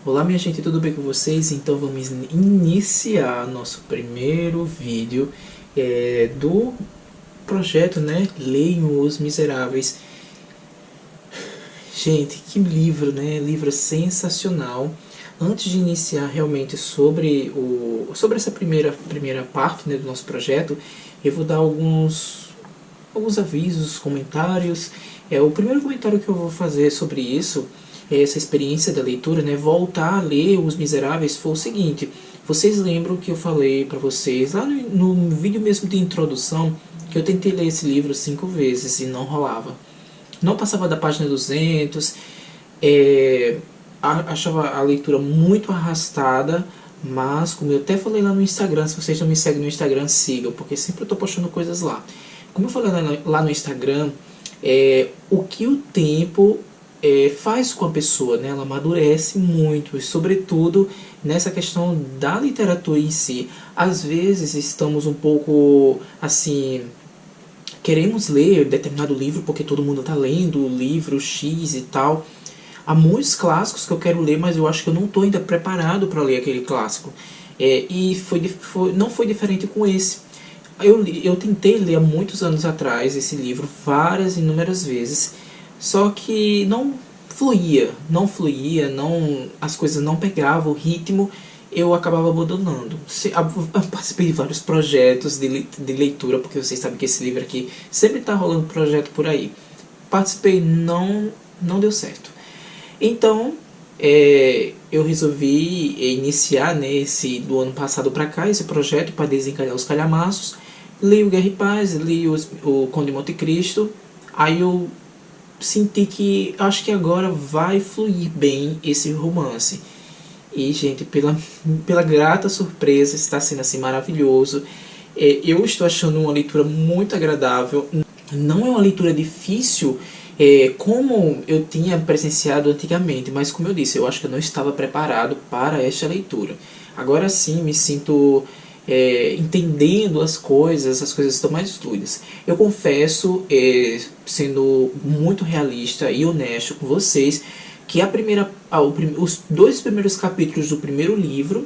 Olá minha gente, tudo bem com vocês? Então vamos iniciar nosso primeiro vídeo do projeto, né? Leiam Os Miseráveis. Gente, que livro, né? Livro sensacional. Antes de iniciar realmente sobre essa primeira parte, né, do nosso projeto, eu vou dar alguns avisos, comentários. O primeiro comentário que eu vou fazer sobre isso, essa experiência da leitura, né, voltar a ler Os Miseráveis, foi o seguinte. Vocês lembram que eu falei para vocês lá no vídeo mesmo de introdução que eu tentei ler esse livro 5 vezes e não rolava. Não passava da página 200, achava a leitura muito arrastada, mas como eu até falei lá no Instagram, se vocês não me seguem no Instagram, sigam, porque sempre eu estou postando coisas lá. Como eu falei lá no Instagram, o que o tempo faz com a pessoa, né? Ela amadurece muito, e sobretudo nessa questão da literatura em si. Às vezes estamos um pouco assim, queremos ler determinado livro porque todo mundo está lendo o livro X e tal. Há muitos clássicos que eu quero ler, mas eu acho que eu não estou ainda preparado para ler aquele clássico. E não foi diferente com esse. Eu tentei ler há muitos anos atrás esse livro inúmeras vezes, só que não fluía, as coisas não pegavam o ritmo, eu acabava abandonando. Eu participei de vários projetos de leitura, porque vocês sabem que esse livro aqui sempre está rolando projeto por aí. Participei, não deu certo. Então, eu resolvi iniciar, né, do ano passado para cá, esse projeto para desencalhar os calhamaços. Li o Guerra e Paz, li o Conde de Monte Cristo. Aí eu senti que acho que agora vai fluir bem esse romance. E, gente, pela grata surpresa, está sendo assim maravilhoso. Eu estou achando uma leitura muito agradável. Não é uma leitura difícil, como eu tinha presenciado antigamente, mas como eu disse, eu acho que eu não estava preparado para esta leitura. Agora sim me sinto entendendo as coisas estão mais fluidas. Eu confesso, sendo muito realista e honesto com vocês, que os 2 primeiros capítulos do primeiro livro,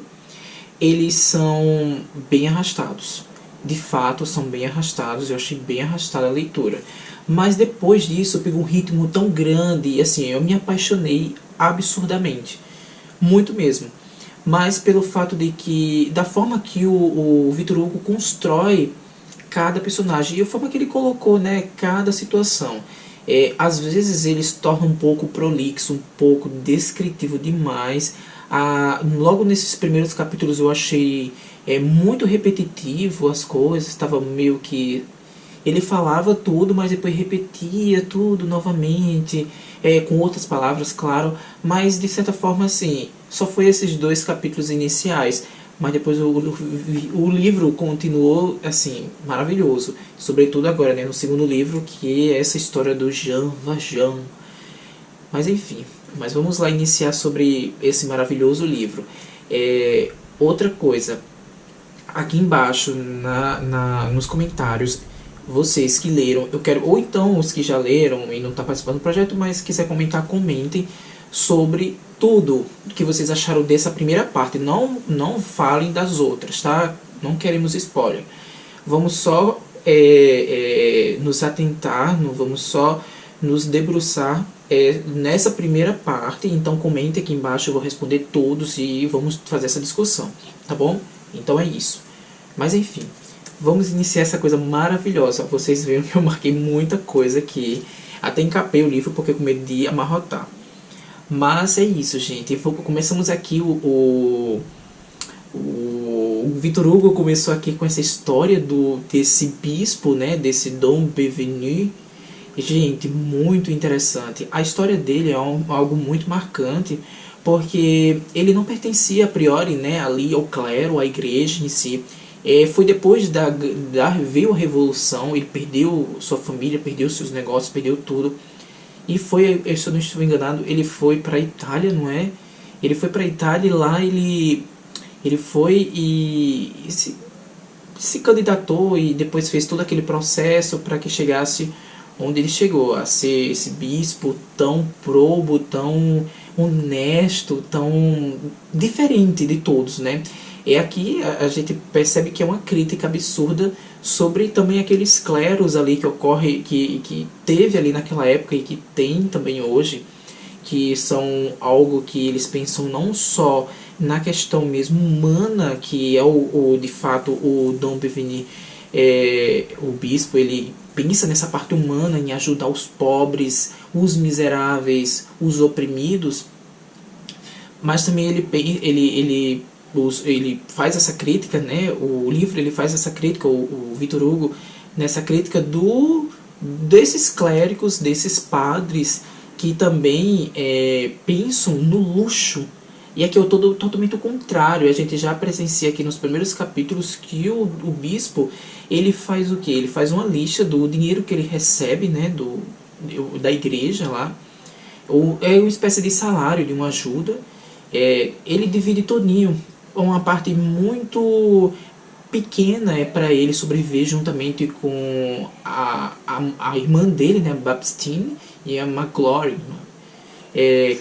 eles são bem arrastados. De fato, são bem arrastados, eu achei bem arrastada a leitura. Mas depois disso, eu peguei um ritmo tão grande, e assim, eu me apaixonei absurdamente. Muito mesmo. Mas pelo fato da forma que o Victor Hugo constrói cada personagem, e a forma que ele colocou, né, cada situação. Às vezes ele se torna um pouco prolixo, um pouco descritivo demais. Logo nesses primeiros capítulos eu achei muito repetitivo as coisas, estava meio que... Ele falava tudo, mas depois repetia tudo novamente, com outras palavras, claro, mas de certa forma assim, só foi esses 2 capítulos iniciais, mas depois o livro continuou assim, maravilhoso, sobretudo agora, né, no segundo livro, que é essa história do Jean Valjean. Mas enfim, vamos lá iniciar sobre esse maravilhoso livro. Outra coisa, aqui embaixo nos comentários, vocês que leram, eu quero, ou então os que já leram e não estão participando do projeto, mas quiser comentar, comentem sobre tudo que vocês acharam dessa primeira parte. Não falem das outras, tá? Não queremos spoiler. Vamos só nos atentar, vamos só nos debruçar nessa primeira parte. Então comentem aqui embaixo, eu vou responder todos e vamos fazer essa discussão, tá bom? Então é isso. Mas enfim, vamos iniciar essa coisa maravilhosa. Vocês viram que eu marquei muita coisa aqui. Até encapei o livro porque com medo de amarrotar. Mas é isso, gente. Começamos aqui o Victor Hugo começou aqui com essa história desse bispo, né? Desse Dom Bienvenu. Gente, muito interessante. A história dele é algo muito marcante, porque ele não pertencia a priori, né, ali ao clero, à igreja em si. Foi depois veio a Revolução, ele perdeu sua família, perdeu seus negócios, perdeu tudo. E foi, se eu não estou enganado, ele foi para a Itália, não é? Ele foi para a Itália e lá ele foi e se candidatou e depois fez todo aquele processo para que chegasse onde ele chegou, a ser esse bispo tão probo, tão honesto, tão diferente de todos, né? E aqui a gente percebe que é uma crítica absurda sobre também aqueles clérigos ali que ocorre, que teve ali naquela época e que tem também hoje, que são algo que eles pensam não só na questão mesmo humana, que é de fato o Dom Bevigny, o bispo, ele pensa nessa parte humana, em ajudar os pobres, os miseráveis, os oprimidos, mas também ele faz essa crítica, né? O livro ele faz essa crítica, o Victor Hugo, nessa crítica desses clérigos, desses padres que também pensam no luxo. E aqui é totalmente o contrário. A gente já presencia aqui nos primeiros capítulos que o bispo ele faz o que? Ele faz uma lista do dinheiro que ele recebe, né, da igreja lá. É uma espécie de salário, de uma ajuda. Ele divide todinho. Uma parte muito pequena é para ele sobreviver juntamente com a irmã dele, né, Baptistine, e a McGlory,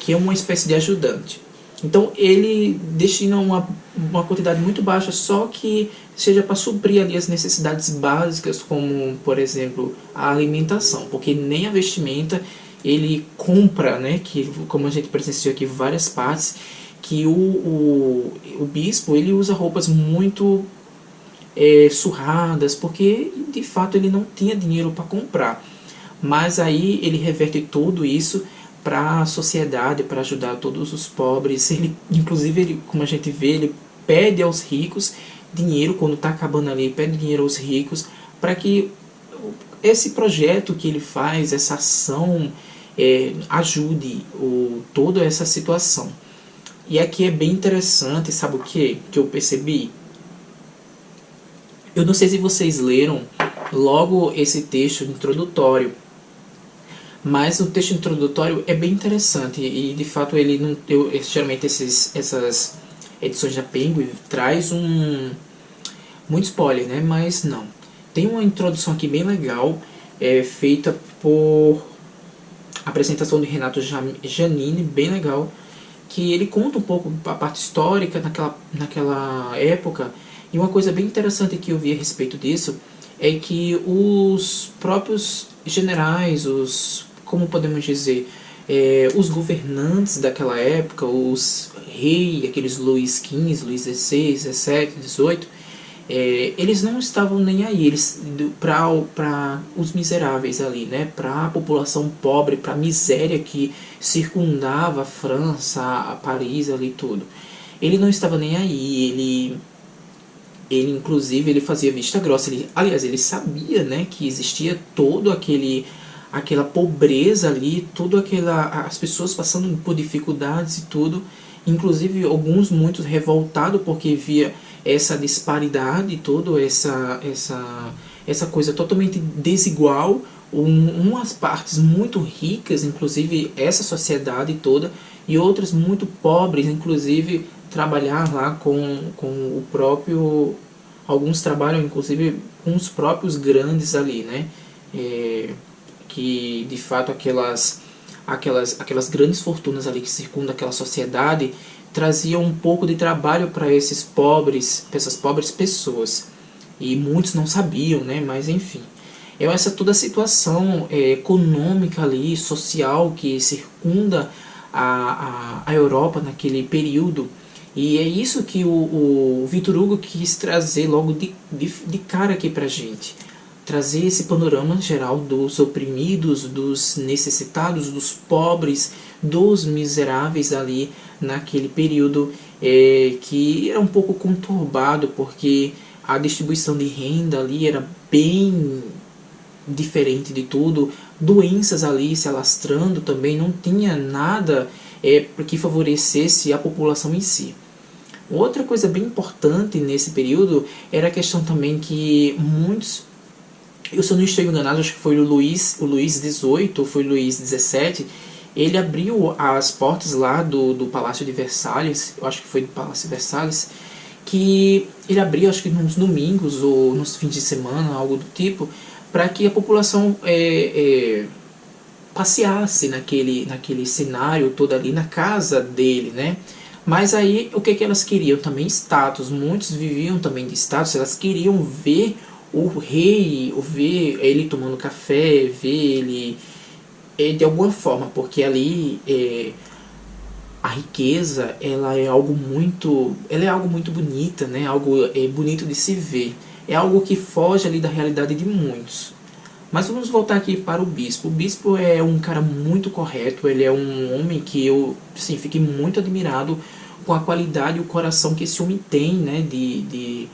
que é uma espécie de ajudante. Então ele destina uma quantidade muito baixa, só que seja para suprir ali as necessidades básicas, como por exemplo a alimentação, porque nem a vestimenta ele compra, né, que como a gente presenciou aqui várias partes, que o bispo ele usa roupas muito surradas, porque de fato ele não tinha dinheiro para comprar. Mas aí ele reverte tudo isso para a sociedade, para ajudar todos os pobres. Inclusive, como a gente vê, ele pede aos ricos dinheiro, quando está acabando ali, pede dinheiro aos ricos, para que esse projeto que ele faz, essa ação, ajude toda essa situação. E aqui é bem interessante, sabe o que eu percebi? Eu não sei se vocês leram logo esse texto introdutório, mas o texto introdutório é bem interessante e de fato ele não, geralmente essas edições da Penguin traz muito spoiler, né? Mas não, tem uma introdução aqui bem legal, feita por apresentação de Renato Giannini, bem legal, que ele conta um pouco a parte histórica naquela época. E uma coisa bem interessante que eu vi a respeito disso é que os próprios generais, como podemos dizer, os governantes daquela época, os reis, aqueles Luís XV, Luís XVI, XVII, XVIII, eles não estavam nem aí para os miseráveis ali, né? Para a população pobre, para a miséria que circundava a França, a Paris ali tudo. Ele não estava nem aí, ele inclusive ele fazia vista grossa. Aliás, ele sabia, né, que existia todo aquela pobreza ali, as pessoas passando por dificuldades e tudo, inclusive muitos revoltados porque via essa disparidade e toda essa coisa totalmente desigual, umas partes muito ricas, inclusive essa sociedade toda, e outras muito pobres, inclusive trabalhar lá com o próprio, alguns trabalham inclusive com os próprios grandes ali, né, que de fato aquelas grandes fortunas ali que circundam aquela sociedade traziam um pouco de trabalho para essas pobres pessoas, e muitos não sabiam, né, mas enfim, toda a situação econômica ali, social que circunda a Europa naquele período. E é isso que o Victor Hugo quis trazer logo de cara aqui pra gente. Trazer esse panorama geral dos oprimidos, dos necessitados, dos pobres, dos miseráveis ali naquele período que era um pouco conturbado, porque a distribuição de renda ali era bem diferente de tudo, doenças ali se alastrando também, não tinha nada que favorecesse a população em si. Outra coisa bem importante nesse período era a questão também que muitos, eu se eu não estou enganado, acho que foi o Luís XVIII ou foi o Luís XVII, ele abriu as portas lá do Palácio de Versalhes, eu acho que foi do Palácio de Versalhes, que ele abriu acho que nos domingos ou nos fins de semana, algo do tipo, para que a população passeasse naquele cenário todo ali na casa dele, né? Mas aí o que elas queriam? Também status. Muitos viviam também de status. Elas queriam ver o rei, ou ver ele tomando café, ver ele de alguma forma, porque ali a riqueza ela é algo muito bonita, né? Algo bonito de se ver. É algo que foge ali da realidade de muitos. Mas vamos voltar aqui para o bispo. O bispo é um cara muito correto, ele é um homem que eu fiquei muito admirado com a qualidade e o coração que esse homem tem, né, de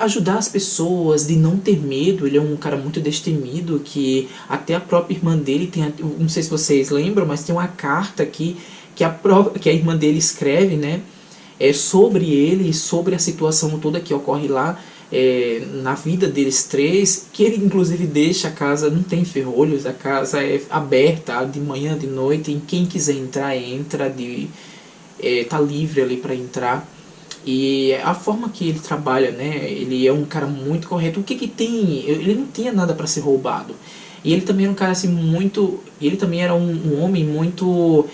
ajudar as pessoas, de não ter medo. Ele é um cara muito destemido, que até a própria irmã dele tem, não sei se vocês lembram, mas tem uma carta aqui que a irmã dele escreve, né, sobre ele, sobre a situação toda que ocorre lá, na vida deles três, que ele inclusive deixa a casa, não tem ferrolhos, a casa é aberta de manhã, de noite, e quem quiser entrar, entra, tá livre ali para entrar. E a forma que ele trabalha, né, ele é um cara muito correto. O que tem? Ele não tinha nada para ser roubado. E ele também era um cara assim muito... Ele também era um homem muito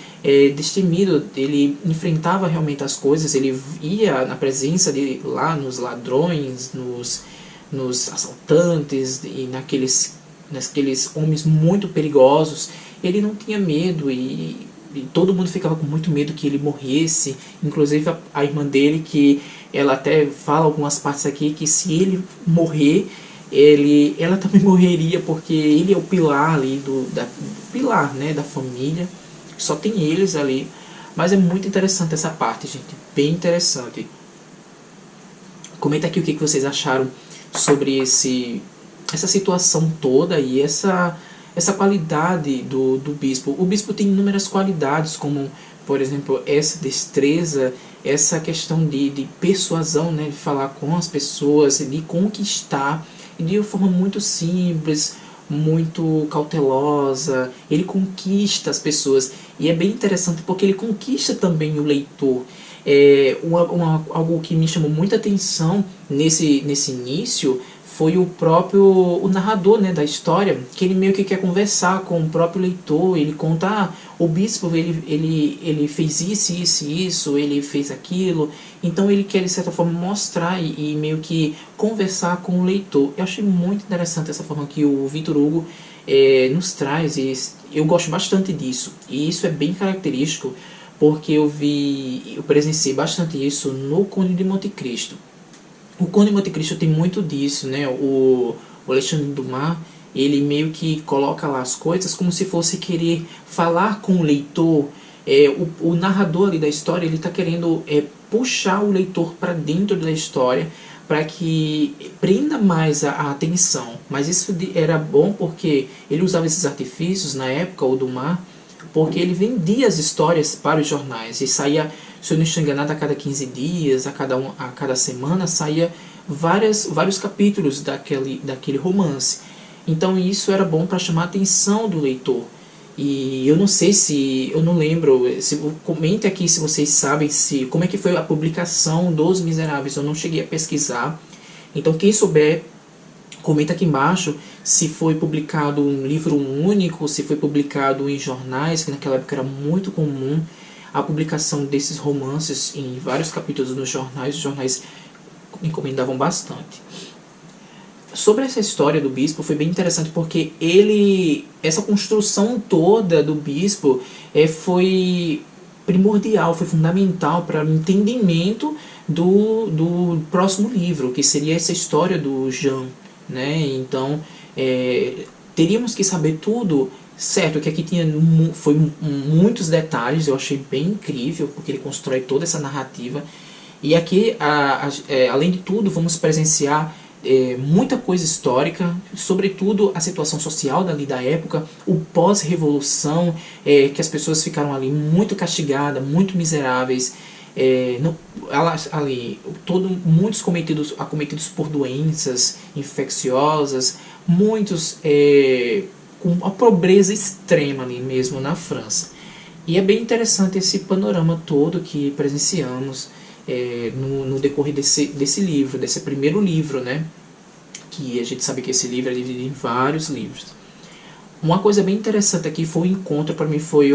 destemido. Ele enfrentava realmente as coisas. Ele ia na presença de lá nos ladrões, nos assaltantes e naqueles homens muito perigosos. Ele não tinha medo e todo mundo ficava com muito medo que ele morresse. Inclusive a irmã dele, que ela até fala algumas partes aqui, que se ele morrer, ela também morreria, porque ele é o pilar ali pilar, né, da família. Só tem eles ali. Mas é muito interessante essa parte, gente, bem interessante. Comenta aqui o que vocês acharam sobre essa situação toda e essa qualidade do bispo. O bispo tem inúmeras qualidades, como, por exemplo, essa destreza, essa questão de persuasão, né, de falar com as pessoas, de conquistar, e de uma forma muito simples, muito cautelosa. Ele conquista as pessoas, e é bem interessante porque ele conquista também o leitor. Algo que me chamou muita atenção nesse início foi o narrador, né, da história, que ele meio que quer conversar com o próprio leitor. Ele conta, o bispo ele fez isso, ele fez aquilo. Então ele quer, de certa forma, mostrar e meio que conversar com o leitor. Eu achei muito interessante essa forma que o Victor Hugo nos traz, e eu gosto bastante disso. E isso é bem característico, porque eu presenciei bastante isso no Conde de Monte Cristo. O Conde de Monte Cristo tem muito disso, né? O Alexandre Dumas, ele meio que coloca lá as coisas como se fosse querer falar com o leitor. O narrador ali da história, ele está querendo puxar o leitor para dentro da história, para que prenda mais a atenção. Mas isso era bom porque ele usava esses artifícios na época, o Dumas, porque ele vendia as histórias para os jornais e saía, se eu não estou enganado, a cada 15 dias, a cada semana, saía vários capítulos daquele romance. Então isso era bom para chamar a atenção do leitor. E eu não sei eu não lembro, comente aqui se vocês sabem como é que foi a publicação dos Miseráveis. Eu não cheguei a pesquisar. Então quem souber, comenta aqui embaixo se foi publicado um livro único, se foi publicado em jornais, que naquela época era muito comum a publicação desses romances em vários capítulos nos jornais. Os jornais encomendavam bastante. Sobre essa história do bispo foi bem interessante, porque essa construção toda do bispo foi primordial, foi fundamental para o entendimento do próximo livro, que seria essa história do Jean, né? Então teríamos que saber tudo, certo, que aqui foi muitos detalhes. Eu achei bem incrível, porque ele constrói toda essa narrativa. E aqui, além de tudo, vamos presenciar muita coisa histórica, sobretudo a situação social da época, o pós-revolução, que as pessoas ficaram ali muito castigadas, muito miseráveis, muitos acometidos por doenças infecciosas, muitos com a pobreza extrema ali mesmo na França. E é bem interessante esse panorama todo que presenciamos no decorrer desse livro, desse primeiro livro, né? Que a gente sabe que esse livro é dividido em vários livros. Uma coisa bem interessante aqui foi o encontro, para mim foi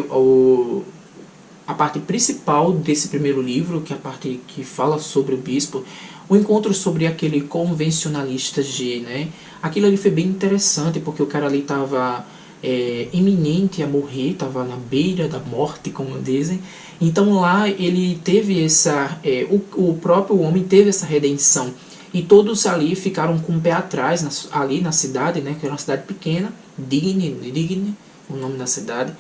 a parte principal desse primeiro livro, que é a parte que fala sobre o bispo, o encontro sobre aquele convencionalista G, né? Aquilo ali foi bem interessante, porque o cara ali estava iminente a morrer, estava na beira da morte, como dizem. Então lá ele teve o próprio homem teve essa redenção. E todos ali ficaram com o pé atrás, ali na cidade, né? Que era uma cidade pequena, Digne, o nome da cidade.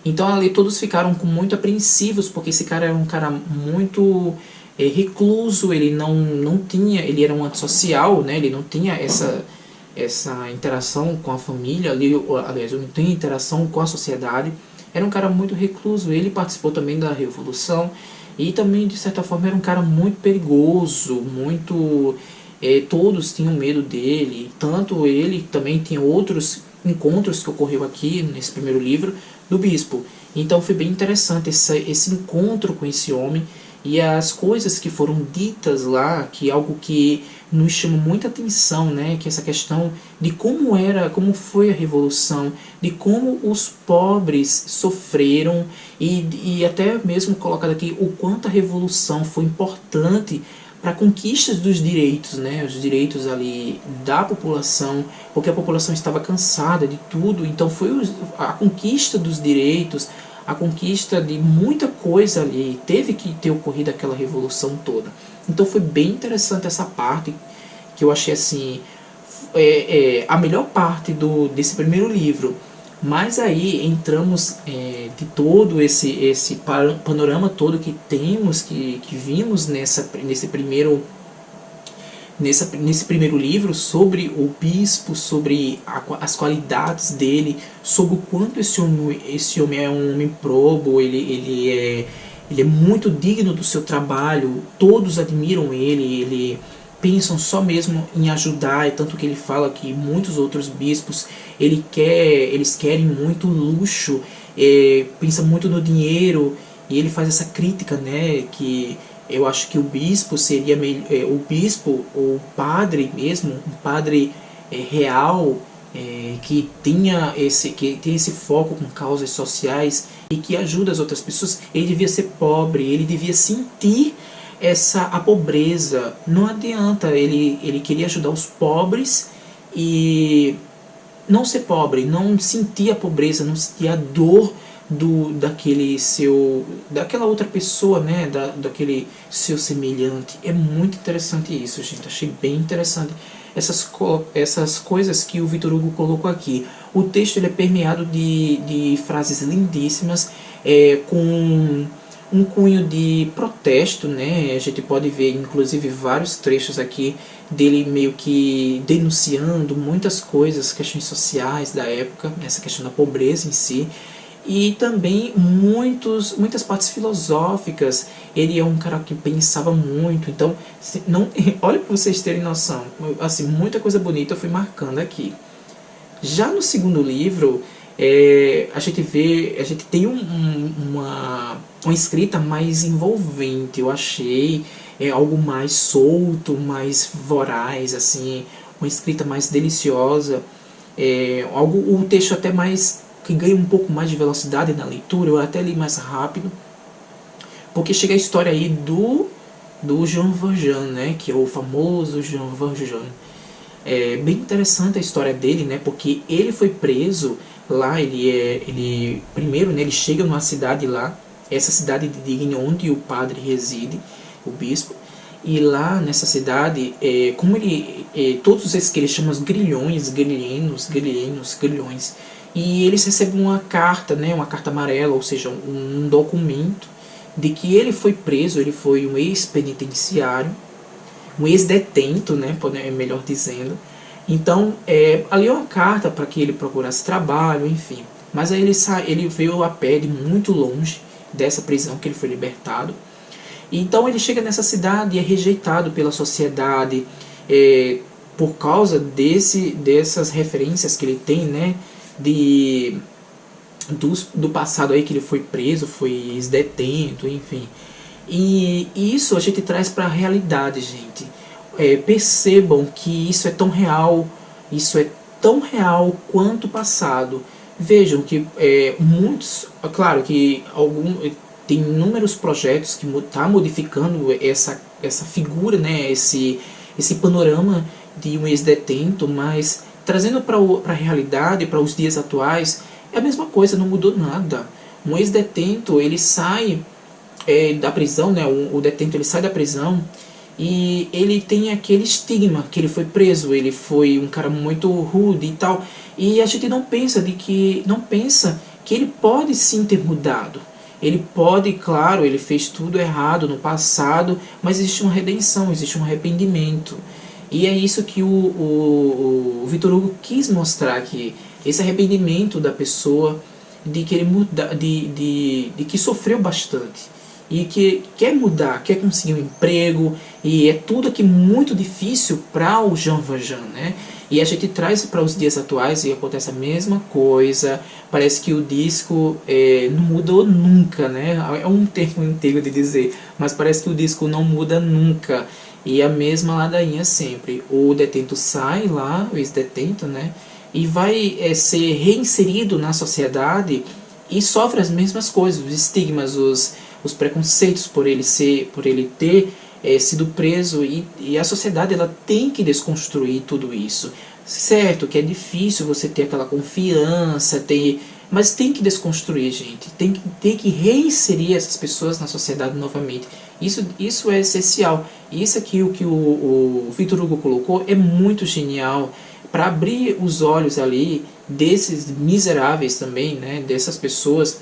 Então ali todos ficaram com muito apreensivos, porque esse cara era um cara muito recluso, ele não tinha, ele era um antissocial, né? Ele não tinha essa interação com a família, aliás, não tinha interação com a sociedade. Era um cara muito recluso, ele participou também da Revolução e também, de certa forma, era um cara muito perigoso, muito... todos tinham medo dele, tanto ele também tinha outros encontros que ocorreu aqui nesse primeiro livro do bispo. Então foi bem interessante esse encontro com esse homem e as coisas que foram ditas lá, que é algo que nos chama muita atenção, né? Que essa questão de como foi a Revolução, de como os pobres sofreram e até mesmo colocado aqui o quanto a Revolução foi importante para conquistas dos direitos, né? Os direitos ali da população, porque a população estava cansada de tudo, então foi a conquista dos direitos, a conquista de muita coisa ali, teve que ter ocorrido aquela revolução toda. Então foi bem interessante essa parte, que eu achei assim, a melhor parte desse primeiro livro. Mas aí entramos de todo esse panorama todo que temos, que vimos nesse primeiro livro, sobre o bispo, sobre as qualidades dele, sobre o quanto esse homem é um homem probo, ele é muito digno do seu trabalho, todos admiram ele pensam só mesmo em ajudar, é tanto que ele fala que muitos outros bispos eles querem muito luxo, pensa muito no dinheiro, e ele faz essa crítica, né, que eu acho que o bispo seria o bispo, ou o padre mesmo, um padre real, que tem esse foco com causas sociais e que ajuda as outras pessoas, ele devia ser pobre, ele devia sentir a pobreza. Não adianta, ele queria ajudar os pobres e não ser pobre, não sentir a pobreza, não sentir a dor daquela outra pessoa, né, daquele seu semelhante. É muito interessante isso, gente. Achei bem interessante essas coisas que o Victor Hugo colocou aqui. O texto ele é permeado de frases lindíssimas, com um cunho de protesto, né? A gente pode ver inclusive vários trechos aqui dele meio que denunciando muitas coisas, questões sociais da época, essa questão da pobreza em si, e também muitas partes filosóficas. Ele é um cara que pensava muito, então olha para vocês terem noção, assim, muita coisa bonita eu fui marcando aqui. Já no segundo livro, a gente tem uma escrita mais envolvente, eu achei, algo mais solto, mais voraz, assim, uma escrita mais deliciosa, um texto até mais que ganha um pouco mais de velocidade na leitura. Eu até li mais rápido, porque chega a história aí do Jean Valjean, né, que é o famoso Jean Valjean. É bem interessante a história dele, né, porque ele foi preso lá, primeiro, né, ele chega numa cidade lá, essa cidade de Digne, onde o padre reside, o bispo, e lá nessa cidade, como todos esses que ele chama os grilhões, e eles recebem uma carta, né, uma carta amarela, ou seja, um documento de que ele foi preso, ele foi um ex-penitenciário, um ex-detento, né, melhor dizendo. Então, ali é uma carta para que ele procurasse trabalho, enfim. Mas aí ele veio a pé de muito longe dessa prisão que ele foi libertado. Então ele chega nessa cidade e é rejeitado pela sociedade, por causa dessas referências que ele tem, né, do passado aí, que ele foi preso, foi ex-detento, enfim. E isso a gente traz para a realidade, gente. Percebam que isso é tão real quanto o passado. Vejam que muitos, claro que tem inúmeros projetos que tá modificando essa figura, né, esse panorama de um ex-detento, mas trazendo para a realidade, para os dias atuais, é a mesma coisa, não mudou nada. Um ex-detento, ele sai da prisão, né, o detento ele sai da prisão e ele tem aquele estigma que ele foi preso, ele foi um cara muito rude e tal, e a gente não pensa que ele pode sim ter mudado. Ele pode, claro, ele fez tudo errado no passado, mas existe uma redenção, existe um arrependimento. E é isso que o Victor Hugo quis mostrar aqui, esse arrependimento da pessoa de querer mudar, de que sofreu bastante e que quer mudar, quer conseguir um emprego, e é tudo aqui muito difícil para o Jean Valjean, né? E a gente traz para os dias atuais e acontece a mesma coisa. Parece que o disco não mudou nunca, né? É um termo inteiro de dizer, mas parece que o disco não muda nunca. E a mesma ladainha sempre. O detento sai lá, o ex-detento, né? E vai ser reinserido na sociedade e sofre as mesmas coisas, os estigmas, os preconceitos por ele ter sido preso, e a sociedade ela tem que desconstruir tudo isso. Certo que é difícil você ter aquela confiança, mas tem que desconstruir, gente. Tem que reinserir essas pessoas na sociedade novamente. Isso é essencial. Isso aqui o que o Victor Hugo colocou é muito genial para abrir os olhos ali desses miseráveis também, né, dessas pessoas,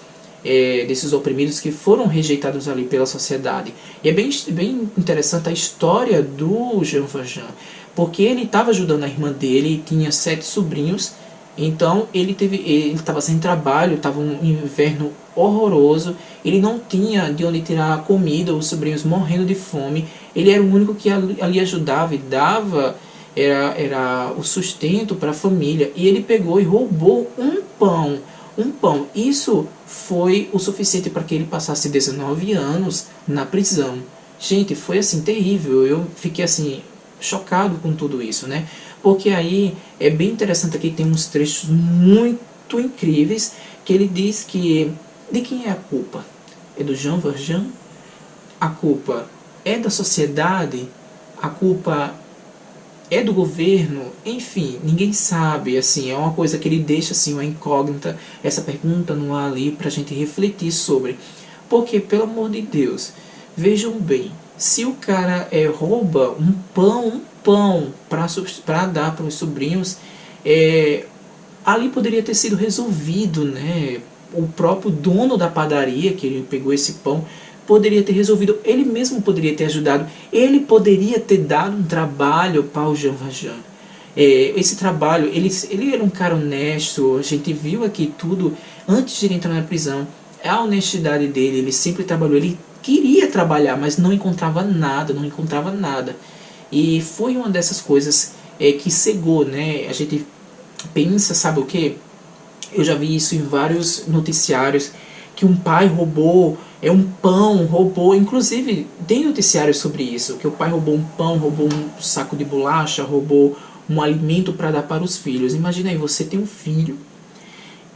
desses oprimidos que foram rejeitados ali pela sociedade. E é bem interessante a história do Jean Valjean, porque ele estava ajudando a irmã dele, tinha 7 sobrinhos, então ele estava sem trabalho, estava um inverno horroroso, ele não tinha de onde tirar a comida, os sobrinhos morrendo de fome, ele era o único que ali ajudava e dava era o sustento para a família, e ele pegou e roubou um pão. Isso foi o suficiente para que ele passasse 19 anos na prisão. Gente, foi assim terrível. Eu fiquei assim chocado com tudo isso, né? Porque aí é bem interessante, aqui tem uns trechos muito incríveis que ele diz que de quem é a culpa? É do Jean Valjean? A culpa é da sociedade? A culpa é do governo? Enfim, ninguém sabe, assim, é uma coisa que ele deixa assim uma incógnita, essa pergunta no ar ali pra gente refletir sobre. Porque, pelo amor de Deus, vejam bem, se o cara rouba um pão para dar para os sobrinhos, ali poderia ter sido resolvido, né? O próprio dono da padaria, que ele pegou esse pão, poderia ter resolvido, ele mesmo poderia ter ajudado, ele poderia ter dado um trabalho para o Jean Valjean. Esse trabalho, ele era um cara honesto, a gente viu aqui tudo antes de ele entrar na prisão, a honestidade dele, ele sempre trabalhou, ele queria trabalhar, mas não encontrava nada, e foi uma dessas coisas que cegou, né? A gente pensa, sabe o que? Eu já vi isso em vários noticiários, que um pai roubou roubou, inclusive tem noticiários sobre isso, que o pai roubou um pão, roubou um saco de bolacha, roubou um alimento para dar para os filhos. Imagina aí, você tem um filho,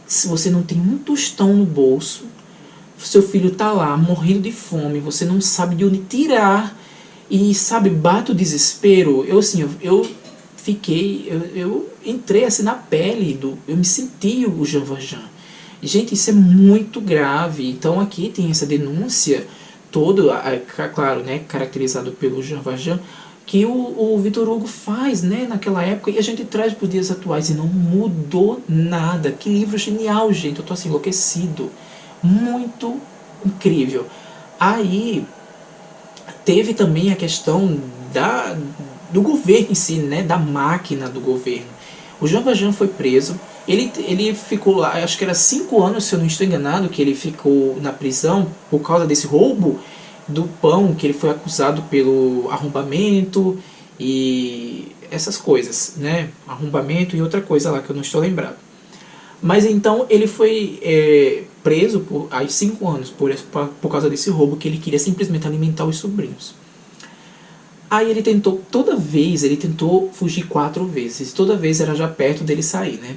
se você não tem um tostão no bolso, seu filho tá lá morrendo de fome, você não sabe de onde tirar, e sabe, bate o desespero. Eu entrei assim na pele, eu me senti o Jean Valjean. Gente, isso é muito grave. Então aqui tem essa denúncia toda, claro, né, caracterizado pelo Jean Valjean, que o Victor Hugo faz, né, naquela época, e a gente traz para os dias atuais e não mudou nada. Que livro genial, gente. Eu tô assim enlouquecido. Muito incrível. Aí teve também a questão do governo em si, né, da máquina do governo. O Jean Valjean foi preso. Ele ficou lá, acho que era 5 anos, se eu não estou enganado, que ele ficou na prisão por causa desse roubo do pão, que ele foi acusado pelo arrombamento e essas coisas, né? Arrombamento e outra coisa lá que eu não estou lembrado. Mas então ele foi preso por 5 anos por causa desse roubo, que ele queria simplesmente alimentar os sobrinhos. Aí ele tentou fugir 4 vezes. Toda vez era já perto dele sair, né?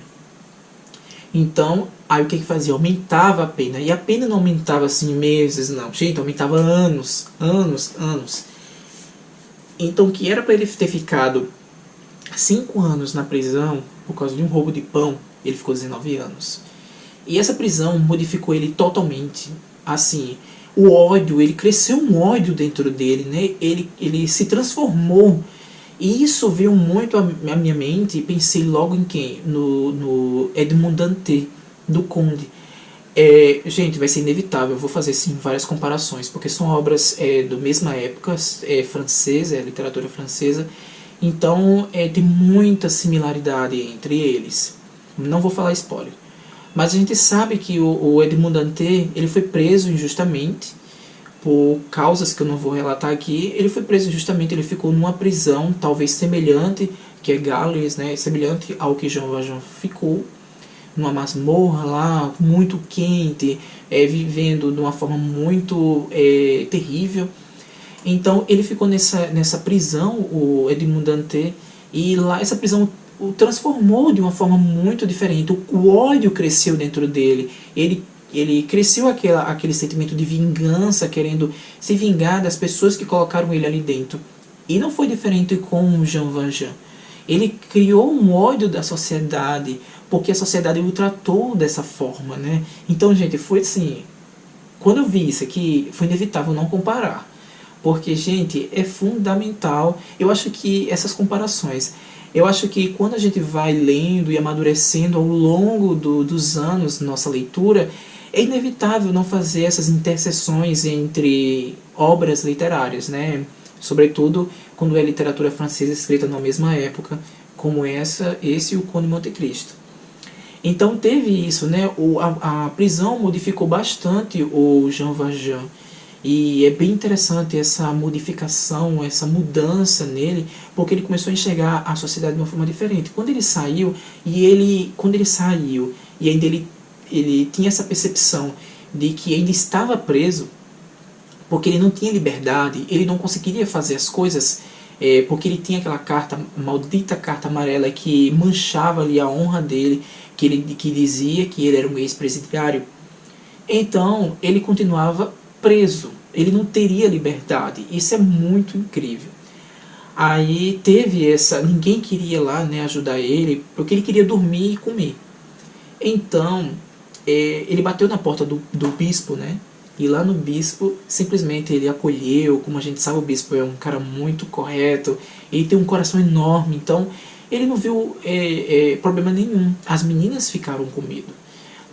Então, aí o que fazia? Aumentava a pena. E a pena não aumentava assim meses, não. Gente, aumentava anos, anos, anos. Então, o que era para ele ter ficado 5 anos na prisão por causa de um roubo de pão, ele ficou 19 anos. E essa prisão modificou ele totalmente. Assim, o ódio, ele cresceu um ódio dentro dele, né? Ele se transformou. E isso veio muito à minha mente e pensei logo em quem? No Edmond Dantès, do Conde. Gente, vai ser inevitável, eu vou fazer sim várias comparações, porque são obras da mesma época, francesa, literatura francesa, então tem muita similaridade entre eles. Não vou falar spoiler. Mas a gente sabe que o Edmond Dantès, ele foi preso injustamente, por causas que eu não vou relatar aqui. Ele foi preso injustamente, ele ficou numa prisão, talvez semelhante, que é Gales, né, semelhante ao que Jean Valjean ficou, numa masmorra lá, muito quente, vivendo de uma forma muito terrível. Então ele ficou nessa prisão, o Edmond Dantès, e lá essa prisão o transformou de uma forma muito diferente. O ódio cresceu dentro dele. Ele cresceu aquele sentimento de vingança, querendo se vingar das pessoas que colocaram ele ali dentro. E não foi diferente com o Jean Valjean. Ele criou um ódio da sociedade, porque a sociedade o tratou dessa forma, né? Então, gente, foi assim... Quando eu vi isso aqui, foi inevitável não comparar. Porque, gente, é fundamental. Eu acho que essas comparações... Eu acho que quando a gente vai lendo e amadurecendo ao longo dos anos nossa leitura, é inevitável não fazer essas interseções entre obras literárias, né? Sobretudo quando é literatura francesa escrita na mesma época, como esse e o Conde de Monte Cristo. Então teve isso, né? A prisão modificou bastante o Jean Valjean. E é bem interessante essa modificação, essa mudança nele, porque ele começou a enxergar a sociedade de uma forma diferente. Quando ele saiu, e ainda ele tinha essa percepção de que ainda estava preso, porque ele não tinha liberdade, ele não conseguiria fazer as coisas, porque ele tinha aquela maldita carta amarela que manchava ali a honra dele, que dizia que ele era um ex-presidiário. Então, ele continuava preso, ele não teria liberdade. Isso é muito incrível. Aí teve ninguém queria lá, né, ajudar ele, porque ele queria dormir e comer. Então, ele bateu na porta do bispo, né, e lá no bispo, simplesmente ele acolheu. Como a gente sabe, o bispo é um cara muito correto, ele tem um coração enorme, então ele não viu problema nenhum. As meninas ficaram com medo.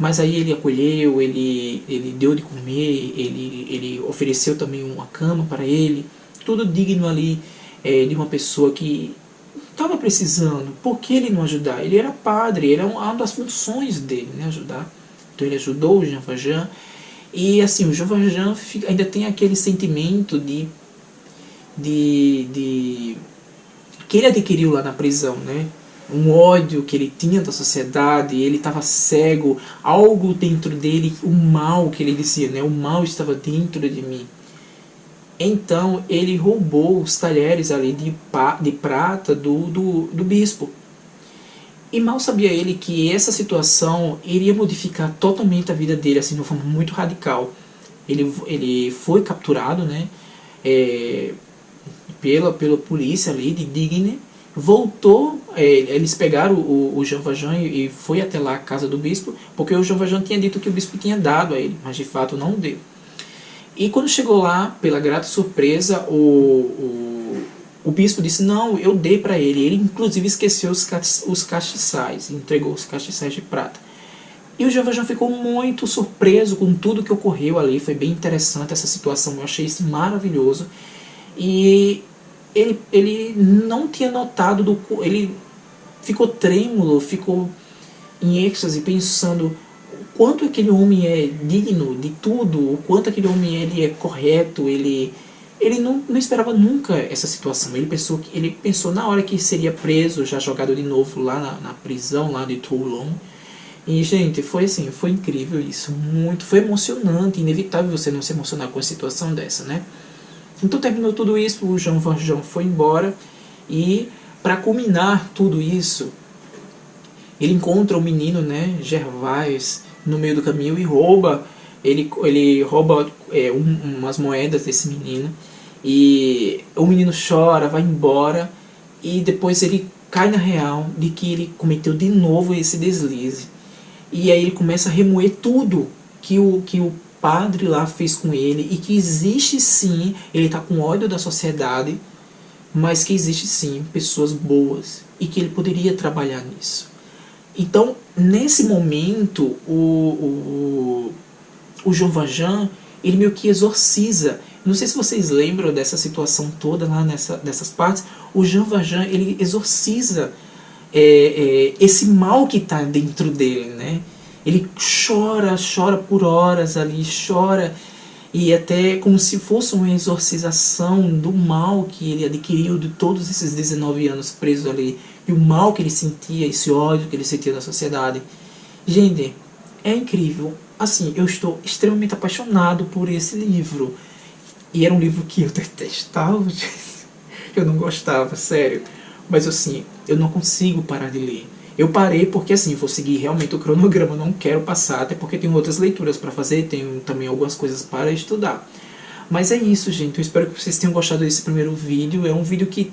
Mas aí ele acolheu, ele deu de comer, ele ofereceu também uma cama para ele, tudo digno ali de uma pessoa que estava precisando. Por que ele não ajudar? Ele era padre, era uma das funções dele, né, ajudar. Então ele ajudou o Jean Valjean. E assim, o Jean Valjean ainda tem aquele sentimento que ele adquiriu lá na prisão, né? Um ódio que ele tinha da sociedade, ele estava cego, algo dentro dele, o mal que ele dizia, né? O mal estava dentro de mim. Então ele roubou os talheres ali de prata do bispo. E mal sabia ele que essa situação iria modificar totalmente a vida dele, assim, de uma forma muito radical. Ele foi capturado, né? Pela polícia ali de Digne. Voltou, eles pegaram o Jean Valjean e foi até lá a casa do bispo, porque o Jean Valjean tinha dito que o bispo tinha dado a ele, mas de fato não deu. E quando chegou lá, pela grata surpresa, o bispo disse: não, eu dei para ele. Ele inclusive esqueceu os castiçais, entregou os castiçais de prata. E o Jean Valjean ficou muito surpreso com tudo que ocorreu ali. Foi bem interessante essa situação, eu achei isso maravilhoso. E ele não tinha notado, ele ficou trêmulo, ficou em êxtase, pensando o quanto aquele homem é digno de tudo, o quanto aquele homem ele é correto. Ele não esperava nunca essa situação. Ele pensou na hora que seria preso, já jogado de novo lá na prisão lá de Toulon. E, gente, foi assim, foi incrível isso, foi emocionante, inevitável você não se emocionar com uma situação dessa, né? Então terminou tudo isso, o Jean Valjean foi embora, e para culminar tudo isso, Ele encontra o menino, né, Gervais, no meio do caminho e rouba. Ele rouba umas moedas desse menino. E o menino chora, vai embora. E depois ele cai na real de que ele cometeu de novo esse deslize. E aí ele começa a remoer tudo que o padre lá fez com ele. E que existe sim, ele está com ódio da sociedade, mas que existe sim pessoas boas. E que ele poderia trabalhar nisso. Então, nesse momento, o Jean Valjean, ele meio que exorciza. Não sei se vocês lembram dessa situação toda lá dessas partes. O Jean Valjean, ele exorciza esse mal que está dentro dele, né? Ele chora por horas ali, chora, e até como se fosse uma exorcização do mal que ele adquiriu de todos esses 19 anos preso ali, e o mal que ele sentia, esse ódio que ele sentia da sociedade. Gente, é incrível. Assim, eu estou extremamente apaixonado por esse livro. E era um livro que eu detestava, eu não gostava, sério. Mas assim, eu não consigo parar de ler. Eu parei porque assim, vou seguir realmente o cronograma, não quero passar, até porque tenho outras leituras para fazer, tenho também algumas coisas para estudar. Mas é isso, gente, eu espero que vocês tenham gostado desse primeiro vídeo. É um vídeo que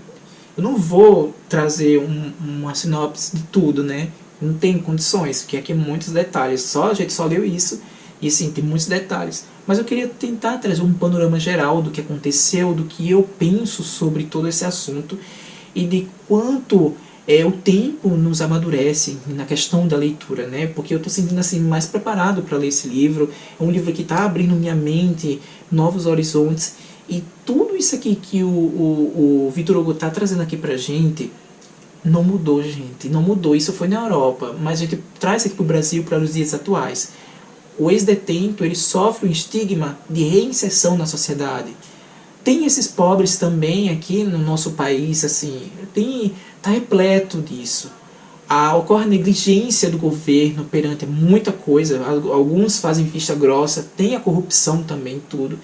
eu não vou trazer uma sinopse de tudo, né? Não tem condições, porque aqui é muitos detalhes. A gente só leu isso e sim, tem muitos detalhes. Mas eu queria tentar trazer um panorama geral do que aconteceu, do que eu penso sobre todo esse assunto e de quanto o tempo nos amadurece na questão da leitura, né? Porque eu estou sentindo assim mais preparado para ler esse livro. É um livro que está abrindo minha mente, novos horizontes. E tudo isso aqui que o Victor Hugo está trazendo aqui pra gente não mudou, gente. Não mudou. Isso foi na Europa, mas a gente traz aqui para o Brasil para os dias atuais. O ex-detento, ele sofre um estigma de reinserção na sociedade. Tem esses pobres também aqui no nosso país, assim, tá repleto disso. Ocorre negligência do governo perante muita coisa. Alguns fazem vista grossa, tem a corrupção também, tudo.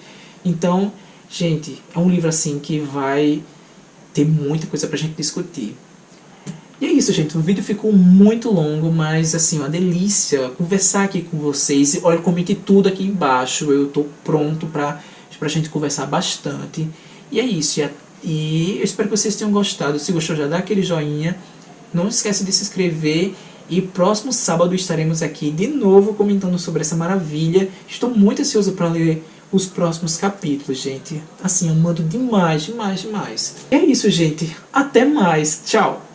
Então, gente, é um livro assim que vai ter muita coisa pra gente discutir. E é isso, gente. O vídeo ficou muito longo, mas assim, uma delícia conversar aqui com vocês. Olha, comente tudo aqui embaixo. Eu tô pronto pra gente conversar bastante. E é isso. E eu espero que vocês tenham gostado. Se gostou, já dá aquele joinha. Não esquece de se inscrever. E próximo sábado estaremos aqui de novo comentando sobre essa maravilha. Estou muito ansioso para ler os próximos capítulos, gente. Assim, eu mando demais, demais, demais. E é isso, gente. Até mais. Tchau.